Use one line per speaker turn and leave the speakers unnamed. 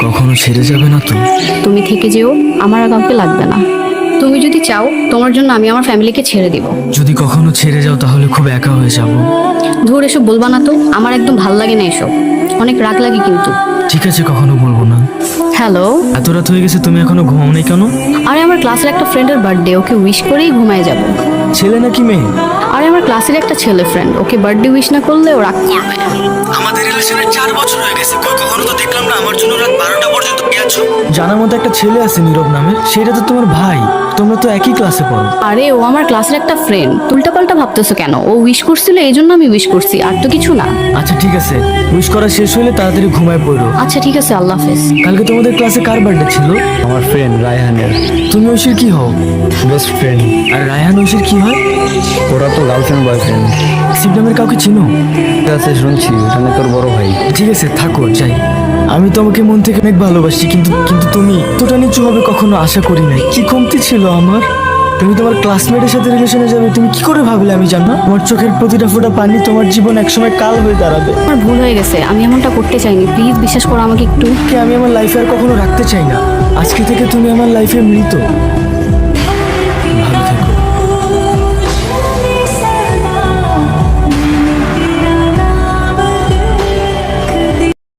কখনো ছেড়ে যাবে না তো?
তুমি থেকে যেও, আমার আর কাউকে লাগবে না। তুমি যদি চাও তোমার জন্য আমি আমার ফ্যামিলিকে ছেড়ে দিব।
যদি কখনো ছেড়ে যাও তাহলে খুব একা হয়ে যাব।
ধুর, এসব বলবা না তো, আমার একদম ভাল লাগে না এসব, অনেক রাগ লাগে কিন্তু।
ঠিক আছে, কখনো বলবো না।
হ্যালো।
এত রাত হয়ে গেছে, তুমি এখনো ঘুমাও নাই কেন?
আরে আমার ক্লাসের একটা ফ্রেন্ডের বার্থডে, ওকে উইশ করেই ঘুমায় যাব।
ছেলে নাকি মেয়ে?
আরে আমার ক্লাসের একটা ছেলে ফ্রেন্ড, ওকে বার্থডে উইশ না করলে ও রাগ করবে।
আমাদের রিলেশনের 4 বছর হয়ে গেছে, কখনো তো দেখলাম না আমার জন্য রাত 12টা পর্যন্ত গেছো। জানার মতো একটা ছেলে আছে নীরব নামে, সেটা তো তোমার ভাই, তোমরা তো একই ক্লাসে পড়ো।
আরে ও আমার ক্লাসের একটা ফ্রেন্ড, উল্টাপাল্টা ভাবতেছো কেন? ও উইশ করছিল এই জন্য আমি উইশ করছি, আর তো কিছু না।
আচ্ছা ঠিক আছে, উইশ করা শেষ হলে তাড়াতাড়ি ঘুমায় পড়ো।
আচ্ছা ঠিক আছে, আল্লাহ হাফেজ।
কালকে তোমাদের ক্লাসে কার বার্থডে ছিল?
আমার ফ্রেন্ড রায়হানের
তুমি ঐশীর কি হও?
Best friend.
আর রায়হান ঐশীর কি হয়?
ওরা তো গার্লফ্রেন্ড বয়ফ্রেন্ড।
শিব নামের কাউকে চিনো?
আছে শুনছি, ওখানে তোর বড় ভাই।
ঠিক আছে থাকো, যাই। আমি তোমাকে মন থেকে অনেক ভালোবাসি, কিন্তু কিন্তু তুমি এতটা নিচু হবে কখনো আশা করি নাই। কি কমতি ছিল আমার? তুমি তোমার ক্লাসমেটের সাথে রিলেশনে যাবে, তুমি কি করে ভাবলে আমি জানো? তোমার চোখের প্রতিটা ফোঁটা পানি তোমার জীবন একসময় কাল হয়ে দাঁড়াবে।
আমার ভুল হয়ে গেছে, আমি এমনটা করতে চাইনি, প্লিজ বিশ্বাস করো আমাকে একটু।
কে আমি আমার লাইফে আর কখনো রাখতে চাই না। আজকে থেকে তুমি আমার লাইফে মৃত।